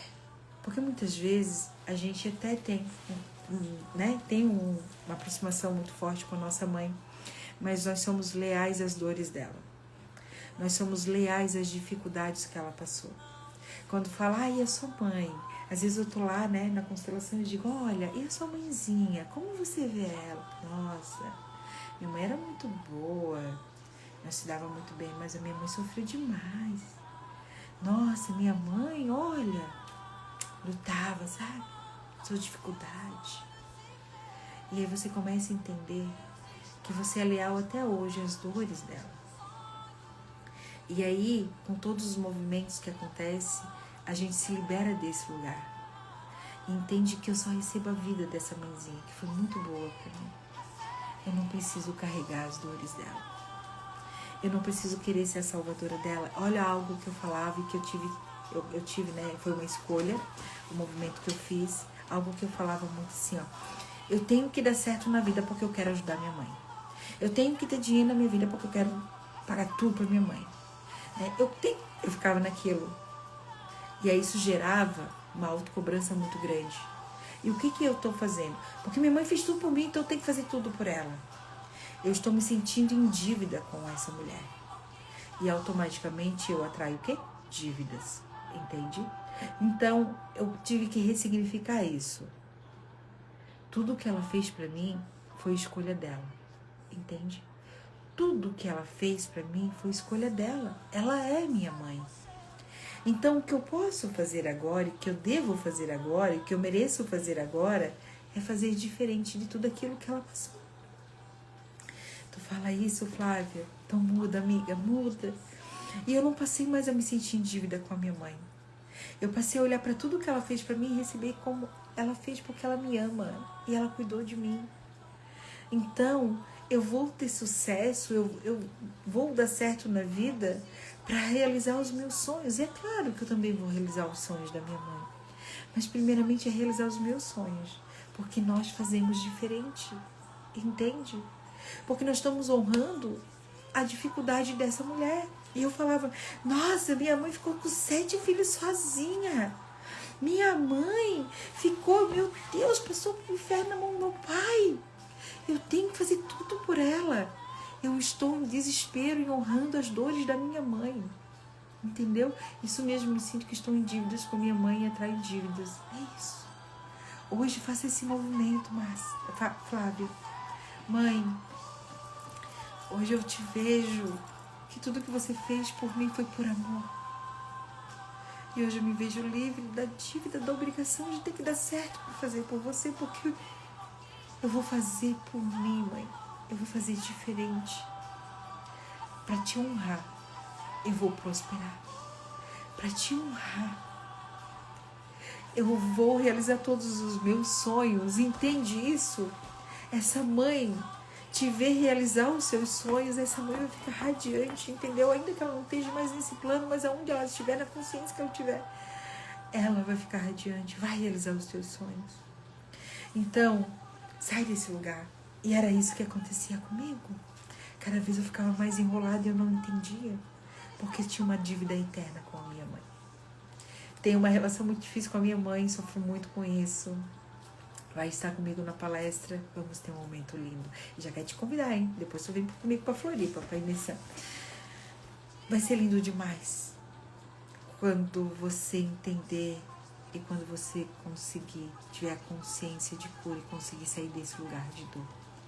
Porque muitas vezes a gente até tem uma aproximação muito forte com a nossa mãe, mas nós somos leais às dores dela. Nós somos leais às dificuldades que ela passou. Quando fala, e a sua mãe? Às vezes eu tô lá, na constelação e digo, olha, e a sua mãezinha? Como você vê ela? Nossa, minha mãe era muito boa, nós se dava muito bem, mas a minha mãe sofreu demais. Nossa, minha mãe, olha... lutava, sabe? Sua dificuldade. E aí você começa a entender que você é leal até hoje às dores dela. E aí, com todos os movimentos que acontecem, a gente se libera desse lugar. E entende que eu só recebo a vida dessa mãezinha, que foi muito boa pra mim. Eu não preciso carregar as dores dela. Eu não preciso querer ser a salvadora dela. Olha algo que eu falava e que eu tive, foi uma escolha, o movimento que eu fiz, algo que eu falava muito assim, eu tenho que dar certo na vida porque eu quero ajudar minha mãe. Eu tenho que ter dinheiro na minha vida porque eu quero pagar tudo pra minha mãe. Eu ficava naquilo. E aí isso gerava uma autocobrança muito grande. E o que eu tô fazendo? Porque minha mãe fez tudo por mim, então eu tenho que fazer tudo por ela. Eu estou me sentindo em dívida com essa mulher. E automaticamente eu atraio o quê? Dívidas. Entende? Então, eu tive que ressignificar isso. Tudo que ela fez pra mim foi escolha dela. Entende? Tudo que ela fez pra mim foi escolha dela. Ela é minha mãe. Então, o que eu posso fazer agora, e que eu devo fazer agora, e que eu mereço fazer agora, é fazer diferente de tudo aquilo que ela passou. Tu fala isso, Flávia? Então muda, amiga, muda. E eu não passei mais a me sentir em dívida com a minha mãe. Eu passei a olhar para tudo que ela fez para mim e receber como ela fez porque ela me ama e ela cuidou de mim. Então, eu vou ter sucesso, eu vou dar certo na vida para realizar os meus sonhos. E é claro que eu também vou realizar os sonhos da minha mãe. Mas primeiramente é realizar os meus sonhos, porque nós fazemos diferente, entende? Porque nós estamos honrando a dificuldade dessa mulher. E eu falava, nossa, minha mãe ficou com 7 filhos sozinha. Minha mãe ficou, meu Deus, passou pro inferno na mão do meu pai. Eu tenho que fazer tudo por ela. Eu estou em desespero e honrando as dores da minha mãe. Entendeu? Isso mesmo, me sinto que estou em dívidas com minha mãe e atraio dívidas. É isso. Hoje faça esse movimento, Flávia. Mãe, hoje eu te vejo que tudo que você fez por mim foi por amor. E hoje eu me vejo livre da dívida, da obrigação de ter que dar certo para fazer por você, porque eu vou fazer por mim, mãe. Eu vou fazer diferente. Para te honrar, eu vou prosperar. Para te honrar, eu vou realizar todos os meus sonhos. Entende isso? Essa mãe te ver realizar os seus sonhos, essa mãe vai ficar radiante, entendeu? Ainda que ela não esteja mais nesse plano, mas aonde ela estiver, na consciência que ela tiver, ela vai ficar radiante, vai realizar os seus sonhos. Então, sai desse lugar. E era isso que acontecia comigo. Cada vez eu ficava mais enrolada e eu não entendia, porque tinha uma dívida eterna com a minha mãe. tenho uma relação muito difícil com a minha mãe, sofro muito com isso. Vai estar comigo na palestra, vamos ter um momento lindo. E já quero te convidar, hein? Depois tu vem comigo pra Floripa, pra imersão. Vai ser lindo demais. Quando você entender e quando você conseguir, tiver a consciência de cura e conseguir sair desse lugar de dor,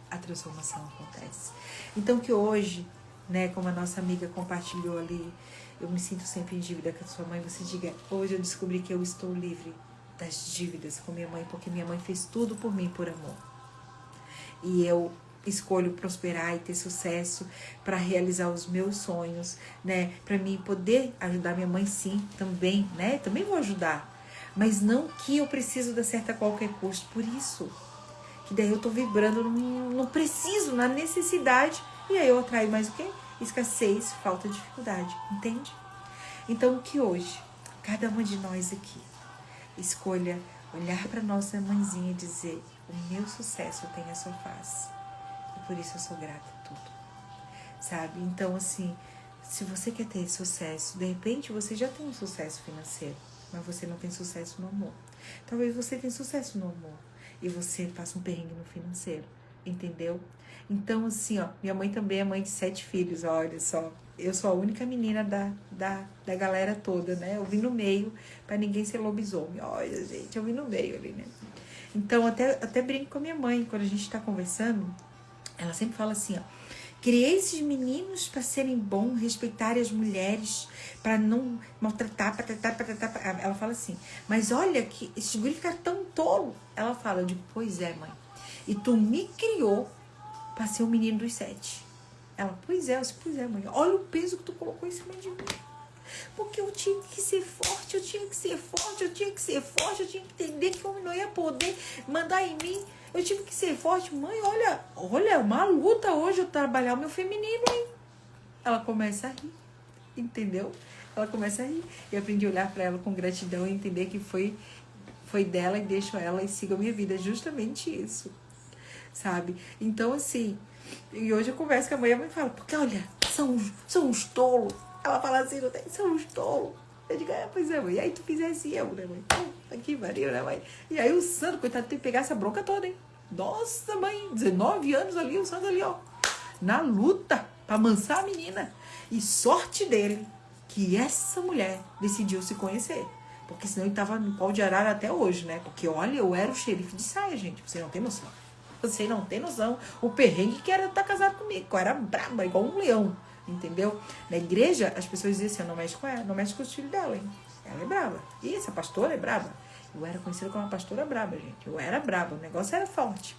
a transformação acontece. Então que hoje, né, como a nossa amiga compartilhou ali, eu me sinto sempre em dívida com a sua mãe, você diga, hoje eu descobri que eu estou livre das dívidas com minha mãe, porque minha mãe fez tudo por mim, por amor. E eu escolho prosperar e ter sucesso para realizar os meus sonhos, né? Para mim poder ajudar minha mãe, sim, também, né? Também vou ajudar. Mas não que eu preciso dar certo a qualquer custo. Por isso, que daí eu tô vibrando no preciso, na necessidade. E aí eu atraio mais o quê? Escassez, falta de dificuldade. Entende? Então que hoje, cada uma de nós aqui, escolha olhar para nossa mãezinha e dizer, o meu sucesso tem a sua face. E por isso eu sou grata a tudo. Sabe? Então, assim, se você quer ter sucesso, de repente você já tem um sucesso financeiro, mas você não tem sucesso no amor. Talvez você tenha sucesso no amor e você passa um perrengue no financeiro. Entendeu? Então, assim, ó, minha mãe também é mãe de 7 filhos, olha só. Eu sou a única menina da galera toda, né? Eu vim no meio, pra ninguém ser lobisomem. Olha, gente, eu vim no meio ali, né? Então, até brinco com a minha mãe, quando a gente tá conversando, ela sempre fala assim, ó. Criei esses meninos para serem bons, respeitarem as mulheres, para não maltratar, Ela fala assim, mas olha que esses guris ficaram tão tolo. Ela fala, eu digo, pois é, mãe. E tu me criou para ser o menino dos 7. Ela, pois é, eu disse, pois é, mãe. Olha o peso que tu colocou em cima de mim. Porque eu tinha que ser forte, eu tinha que entender que o homem não ia poder mandar em mim. Eu tive que ser forte. Mãe, olha, uma luta hoje eu trabalhar o meu feminino, hein? Ela começa a rir, entendeu? Ela começa a rir. E aprendi a olhar para ela com gratidão e entender que foi dela e deixo ela e sigo a minha vida. Justamente isso, sabe? Então, assim, e hoje eu converso com a mãe fala, porque olha, são uns tolos. Ela fala assim, não tem, são uns tolos. Eu digo, pois é, mãe. E aí tu fizesse eu, né, mãe? Aqui, Maria, né, mãe? E aí o Sandro, coitado, tem que pegar essa bronca toda, hein? Nossa, mãe, 19 anos ali, o Sandro ali, ó. Na luta, pra amansar a menina. E sorte dele, que essa mulher decidiu se conhecer. Porque senão ele tava no pau de arara até hoje, né? Porque, olha, eu era o xerife de saia, gente. Você não tem noção. Você não tem noção. O perrengue que era estar casado comigo. Eu era braba, igual um leão. Entendeu? Na igreja, as pessoas diziam assim, não mexe com ela, não mexe com os filhos dela, hein? Ela é braba. E essa pastora é braba. Eu era conhecida como uma pastora braba, gente. Eu era braba, o negócio era forte.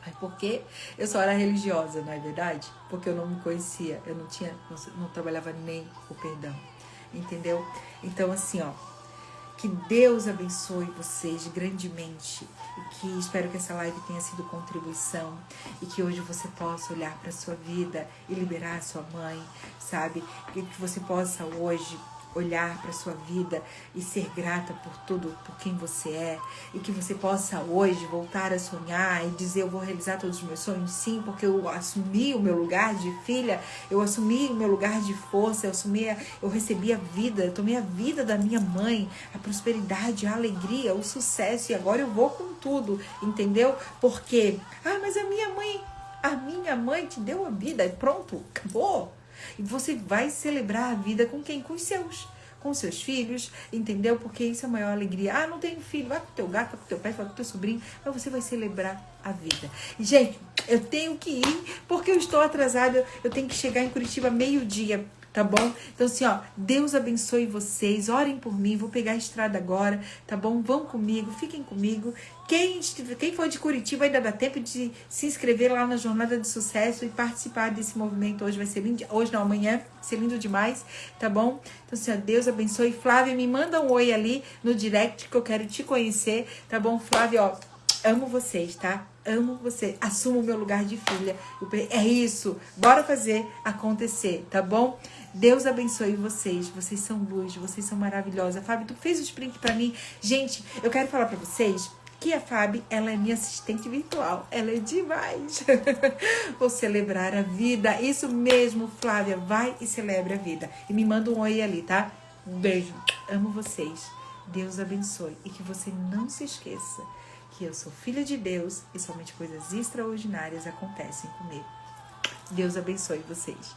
Mas porque eu só era religiosa, não é verdade? Porque eu não me conhecia, eu não trabalhava nem o perdão. Entendeu? Então, assim, ó, que Deus abençoe vocês grandemente e que espero que essa live tenha sido contribuição e que hoje você possa olhar para a sua vida e liberar a sua mãe, sabe? Que você possa hoje olhar para a sua vida e ser grata por tudo, por quem você é, e que você possa hoje voltar a sonhar e dizer, eu vou realizar todos os meus sonhos, sim, porque eu assumi o meu lugar de filha, eu assumi o meu lugar de força, eu recebi a vida, eu tomei a vida da minha mãe, a prosperidade, a alegria, o sucesso, e agora eu vou com tudo, entendeu? Porque, mas a minha mãe te deu a vida, e pronto, acabou. E você vai celebrar a vida com quem? Com os seus filhos, entendeu? Porque isso é a maior alegria. Não tenho filho, vai com o teu gato, vai com o teu pai, vai com o teu sobrinho, mas você vai celebrar a vida. E, gente, eu tenho que ir, porque eu estou atrasada, eu tenho que chegar em Curitiba meio-dia, tá bom? Então, assim, ó, Deus abençoe vocês, orem por mim, vou pegar a estrada agora, tá bom? Vão comigo, fiquem comigo. Quem for de Curitiba ainda dá tempo de se inscrever lá na Jornada de Sucesso e participar desse movimento. Hoje vai ser lindo, hoje não, amanhã, vai ser lindo demais, tá bom? Então, assim, ó, Deus abençoe. Flávia, me manda um oi ali no direct que eu quero te conhecer, tá bom? Flávia, ó, amo vocês, tá? Amo você, assumo o meu lugar de filha. É isso, bora fazer acontecer, tá bom? Deus abençoe vocês, vocês são luz, vocês são maravilhosas. Fábio, tu fez o sprint pra mim? Gente, eu quero falar pra vocês que a Fábio, ela é minha assistente virtual, ela é demais. Vou celebrar a vida, isso mesmo, Flávia, vai e celebre a vida. E me manda um oi ali, tá? Um beijo, amo vocês. Deus abençoe e que você não se esqueça que eu sou filha de Deus e somente coisas extraordinárias acontecem comigo. Deus abençoe vocês.